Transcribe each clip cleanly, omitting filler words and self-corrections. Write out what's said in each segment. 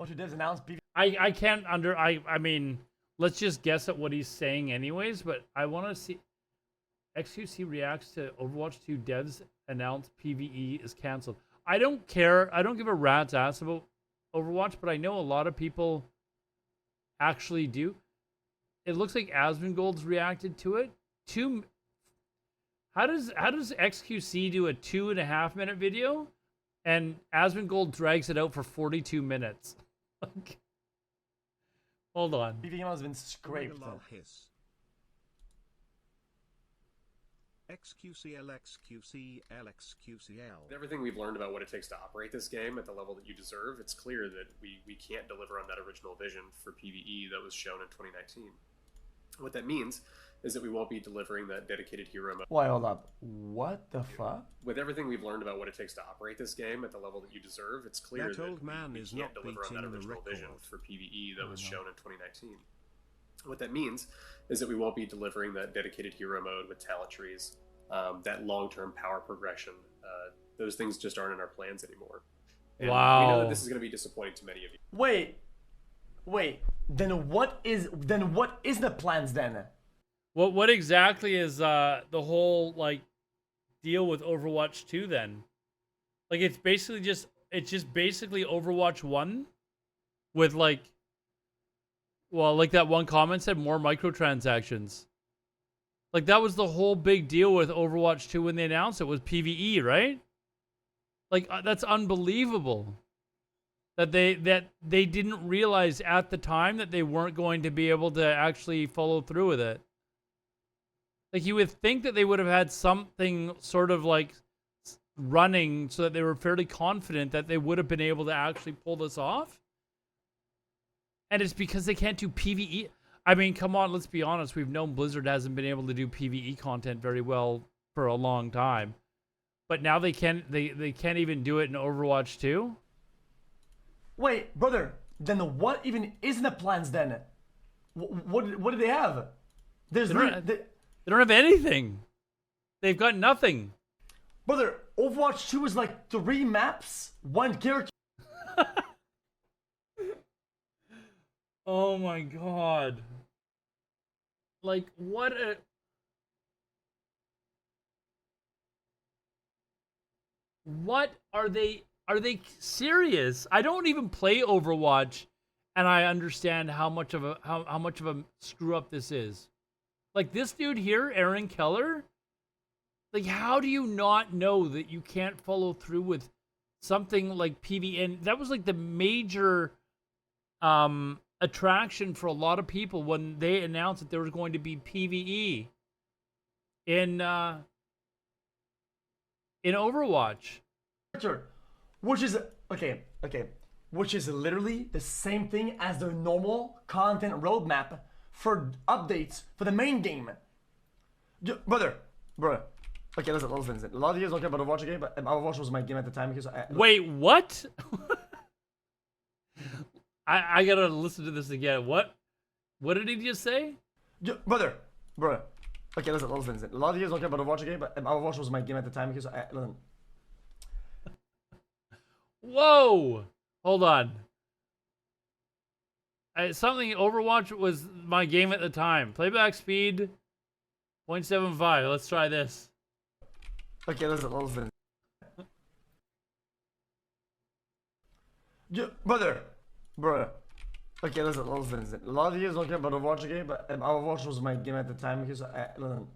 Overwatch 2 devs announced PvE. I can't I mean, let's just guess at what he's saying anyways, but I want to see XQC reacts to Overwatch 2 devs announce PVE is canceled. I don't care. I don't give a rat's ass about Overwatch, but I know a lot of people actually do. It looks like Asmongold's reacted to it. How does XQC do a 2.5 minute video and Asmongold drags it out for 42 minutes? Hold on. PvE has been scraped. XQCL, XQC, LXQCL. With everything we've learned about what it takes to operate this game at the level that you deserve, it's clear that we can't deliver on that original vision for PvE that was shown in 2019. What that means is that we won't be delivering that dedicated hero mode. Why, hold up. What the fuck? With everything we've learned about what it takes to operate this game at the level that you deserve, it's clear that old man we is can't not deliver on that beating the original vision record. for PvE that was shown in 2019. What that means is that we won't be delivering that dedicated hero mode with talent trees, that long-term power progression. Those things just aren't in our plans anymore. And Wow. we know that this is going to be disappointing to many of you. Wait. Then what is the plans then? What exactly is the whole like deal with Overwatch 2 then? Like it's just basically Overwatch 1 with like that one comment said more microtransactions. Like that was the whole big deal with Overwatch 2 when they announced it was PvE, right? Like that's unbelievable. That they didn't realize at the time that they weren't going to be able to actually follow through with it. Like you would think that they would have had something sort of like running so that they were fairly confident that they would have been able to actually pull this off. And it's because they can't do PvE. I mean, come on, let's be honest. We've known Blizzard hasn't been able to do PvE content very well for a long time. But now they can't even do it in Overwatch 2? Wait, brother. Then what even is in the plans then? What do they have? They don't have anything. They've got nothing. Brother, Overwatch 2 is like 3 maps, 1 character. Oh my god. Like, what a... What are they serious? I don't even play Overwatch, and I understand how much of a screw up this is. Like this dude here, Aaron Keller, like how do you not know that you can't follow through with something like PvE? And that was like the major attraction for a lot of people when they announced that there was going to be PvE in Overwatch. Which is okay. Which is literally the same thing as the normal content roadmap for updates for the main game. Brother. Okay, listen. A lot of you guys don't care about Overwatch game, but Overwatch was my game at the time because Wait, what? I gotta listen to this again. What did he just say? Brother. Okay, listen. A lot of you guys don't care about Overwatch game, but Overwatch was my game at the time because listen. Whoa! Hold on. Overwatch was my game at the time. Playback speed 0.75. Let's try this. Okay, listen. Brother. Okay, listen. A lot of you guys don't care about Overwatch game, but Overwatch was my game at the time because listen.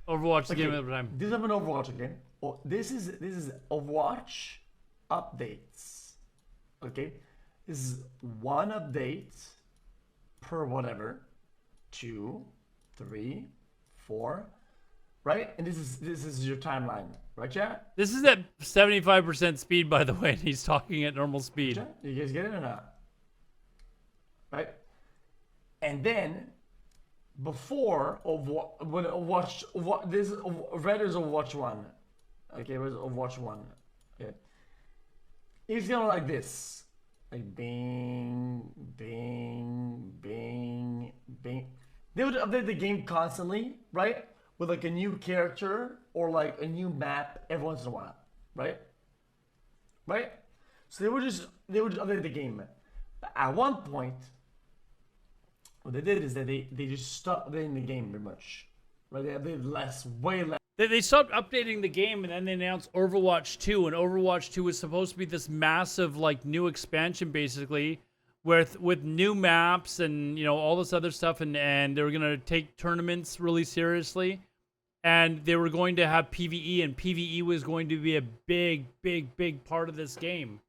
Overwatch the game at the time. This is an Overwatch game. Oh, this is Overwatch updates. Okay, this is 1 update per whatever, 2, 3, 4, right? And this is your timeline, right, chat? This is at 75% speed, by the way, and he's talking at normal speed. Chat? You guys get it or not? Right? And then before this red is Overwatch 1. Okay, where's Overwatch 1? Okay. It's gonna like this. Like bing, bing, bing, bing. They would update the game constantly, right? With like a new character or like a new map every once in a while, right? Right? So they would just update the game. But at one point, what they did is that they just stopped updating the game pretty much. Right? They updated less, way less. They stopped updating the game, and then they announced Overwatch 2, and Overwatch 2 was supposed to be this massive, like, new expansion, basically, with new maps and, you know, all this other stuff, and they were going to take tournaments really seriously, and they were going to have PVE, and PVE was going to be a big, big, big part of this game.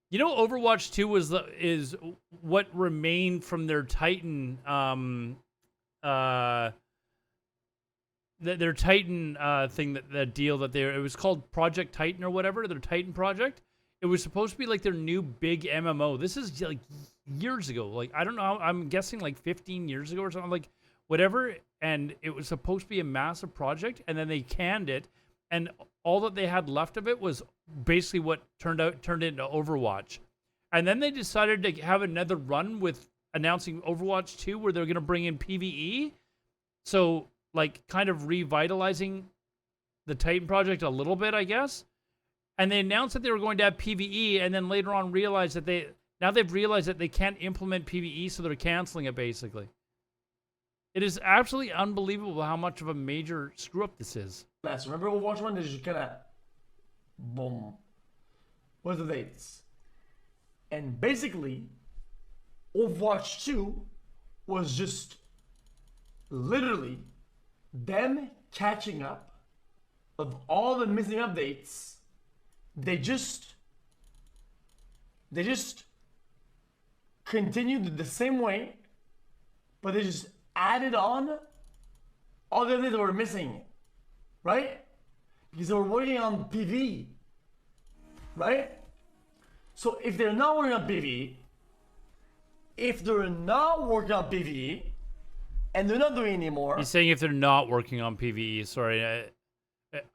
You know, Overwatch 2 is what remained from their Titan, their Titan thing, that deal that it was called Project Titan or whatever, their Titan project. It was supposed to be like their new big MMO. This is like years ago. Like, I don't know, I'm guessing like 15 years ago or something, like whatever. And it was supposed to be a massive project, and then they canned it, and all that they had left of it was basically what turned into Overwatch. And then they decided to have another run with announcing Overwatch 2, where they're going to bring in PvE. So, like, kind of revitalizing the Titan project a little bit, I guess. And they announced that they were going to have PvE, and then later on realized that they've realized that they can't implement PvE, so they're canceling it, basically. It is absolutely unbelievable how much of a major screw-up this is. Last. Remember Overwatch 1? They just kind of, boom. What's the dates? And basically, Overwatch 2 was just literally them catching up of all the missing updates. They just continued the same way, but they just added on all the updates that were missing, right? Because they were working on PvE, right? So if they're not working on PvE, and they're not doing anymore. He's saying if they're not working on PvE. Sorry,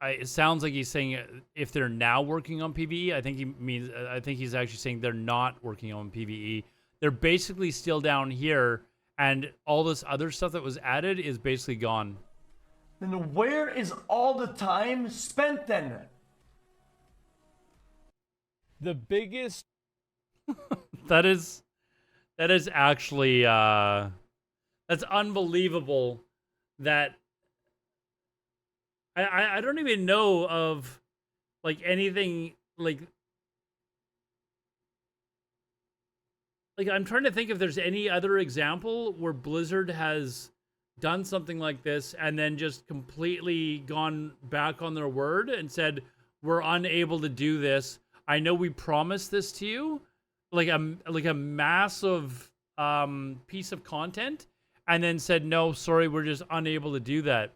it sounds like he's saying if they're now working on PvE. I think he's actually saying they're not working on PvE. They're basically still down here, and all this other stuff that was added is basically gone. Then where is all the time spent then? The biggest that is actually that's unbelievable. That I don't even know of like anything like I'm trying to think if there's any other example where Blizzard has done something like this and then just completely gone back on their word and said, we're unable to do this. I know we promised this to you, like a massive piece of content, and then said, no, sorry, we're just unable to do that.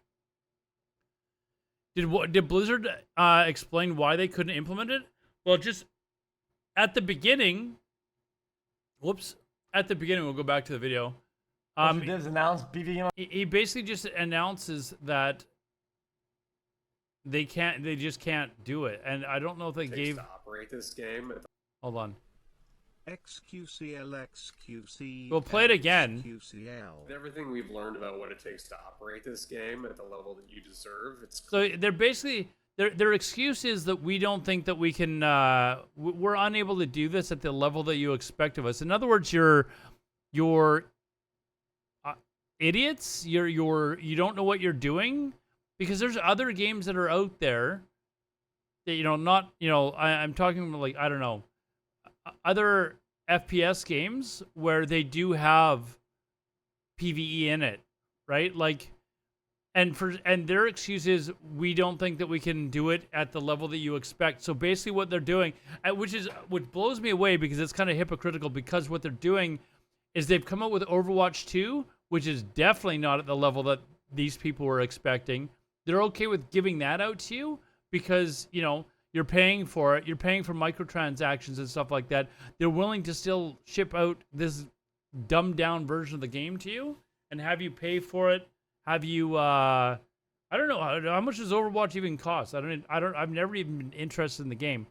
Did Blizzard explain why they couldn't implement it? Well, just at the beginning, we'll go back to the video. He does announce PvE. He basically just announces that they just can't do it, and I don't know if they gave to operate this game. Hold on. XQCL, XQC. We'll play it again. XQCL. Everything we've learned about what it takes to operate this game at the level that you deserve, it's So they're basically their excuse is that we don't think that we can. We're unable to do this at the level that you expect of us. In other words, you're idiots. You don't know what you're doing, because there's other games that are out there that I'm talking about, like, I don't know, other FPS games where they do have PvE in it, right? Like, and their excuse is we don't think that we can do it at the level that you expect. So basically what they're doing, which blows me away, because it's kind of hypocritical, because what they're doing is they've come up with Overwatch 2, which is definitely not at the level that these people were expecting. They're okay with giving that out to you because, you're paying for it. You're paying for microtransactions and stuff like that. They're willing to still ship out this dumbed down version of the game to you and have you pay for it. Have you, I don't know, how much does Overwatch even cost? I've never even been interested in the game.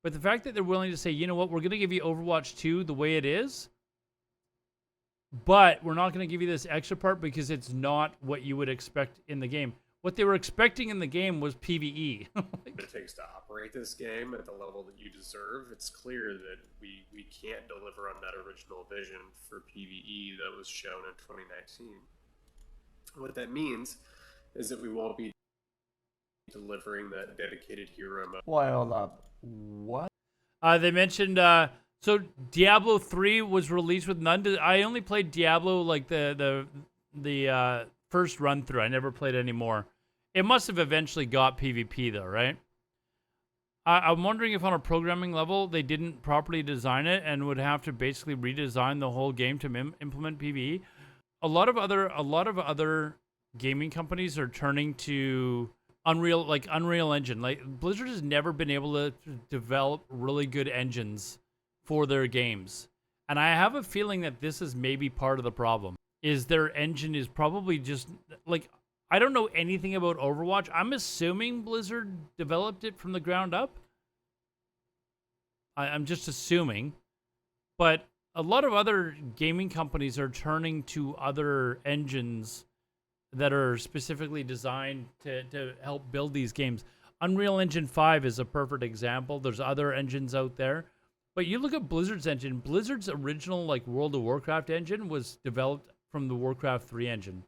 But the fact that they're willing to say, you know what, we're going to give you Overwatch 2 the way it is, but we're not going to give you this extra part because it's not what you would expect in the game. what they were expecting in the game was PVE. It takes to operate this game at the level that you deserve. It's clear that we can't deliver on that original vision for PVE that was shown in 2019. What that means is that we won't be delivering that dedicated hero mode. Why, hold up. What? They mentioned so Diablo 3 was released with none. I only played Diablo like the first run through. I never played any more. It must have eventually got PvP though, right? I'm wondering if on a programming level they didn't properly design it and would have to basically redesign the whole game to implement PvE. A lot of other gaming companies are turning to Unreal Engine. Like Blizzard has never been able to develop really good engines for their games. And I have a feeling that this is maybe part of the problem. Is their engine is probably just like, I don't know anything about Overwatch. I'm assuming Blizzard developed it from the ground up. I'm just assuming. But a lot of other gaming companies are turning to other engines that are specifically designed to help build these games. Unreal Engine 5 is a perfect example. There's other engines out there. But you look at Blizzard's engine. Blizzard's original like World of Warcraft engine was developed from the Warcraft 3 engine.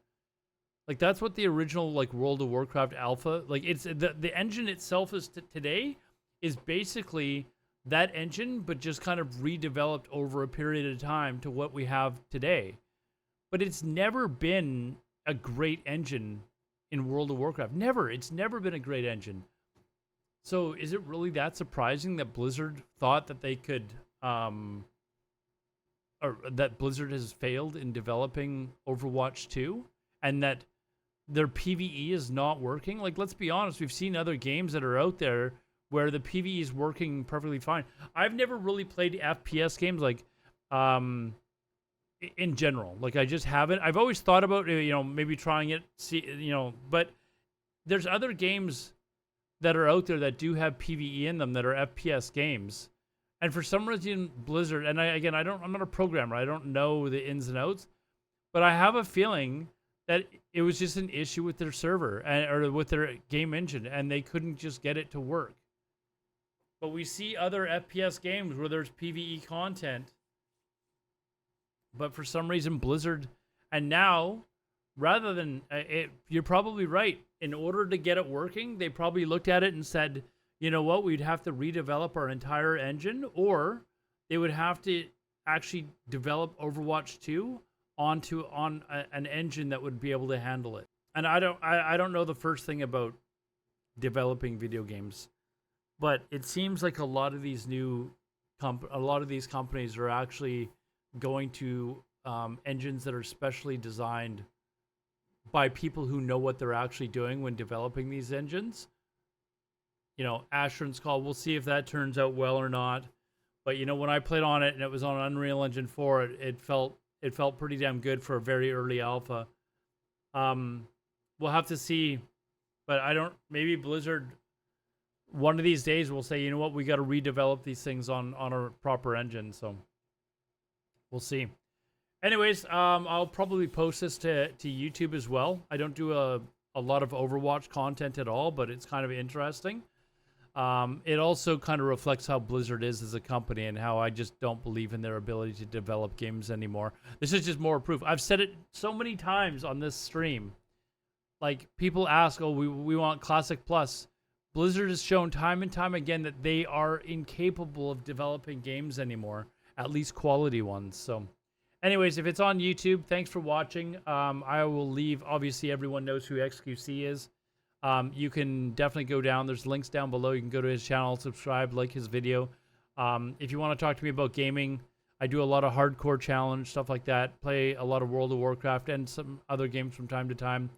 Like that's what the original like World of Warcraft alpha, like it's the engine itself is today is basically that engine, but just kind of redeveloped over a period of time to what we have today. But it's never been a great engine in World of Warcraft. Never. It's never been a great engine. So is it really that surprising that Blizzard thought that they could, or that Blizzard has failed in developing Overwatch 2 and that their PvE is not working? Like, let's be honest, we've seen other games that are out there where the PvE is working perfectly fine. I've never really played FPS games like, in general. Like, I just haven't. I've always thought about, maybe trying it, but there's other games that are out there that do have PvE in them that are FPS games. And for some reason, Blizzard, and I'm not a programmer. I don't know the ins and outs, but I have a feeling that it was just an issue with their server or with their game engine, and they couldn't just get it to work. But we see other FPS games where there's PvE content, but for some reason Blizzard, and now, rather than, you're probably right, in order to get it working, they probably looked at it and said, you know what, we'd have to redevelop our entire engine, or they would have to actually develop Overwatch 2 on an engine that would be able to handle it. And I don't know the first thing about developing video games, but it seems like a lot of these companies are actually going to engines that are specially designed by people who know what they're actually doing when developing these engines. Asheron's Call, we'll see if that turns out well or not. But when I played on it and it was on Unreal Engine 4, it felt pretty damn good for a very early alpha. We'll have to see, but maybe Blizzard one of these days will say, you know what, we got to redevelop these things on a proper engine. So we'll see. Anyways, I'll probably post this to YouTube as well. I don't do a lot of Overwatch content at all, but it's kind of interesting. It also kind of reflects how Blizzard is as a company and how I just don't believe in their ability to develop games anymore. This is just more proof. I've said it so many times on this stream. Like, people ask, oh, we want Classic Plus. Blizzard has shown time and time again that they are incapable of developing games anymore, at least quality ones. So anyways, if it's on YouTube, thanks for watching. I will leave, obviously everyone knows who XQC is. You can definitely go down. There's links down below. You can go to his channel, subscribe, like his video. If you want to talk to me about gaming, I do a lot of hardcore challenge, stuff like that. Play a lot of World of Warcraft and some other games from time to time.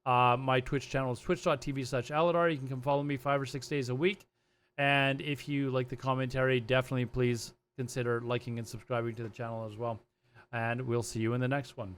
My Twitch channel is twitch.tv/Alodar. You can come follow me 5 or 6 days a week. And if you like the commentary, definitely please consider liking and subscribing to the channel as well. And we'll see you in the next one.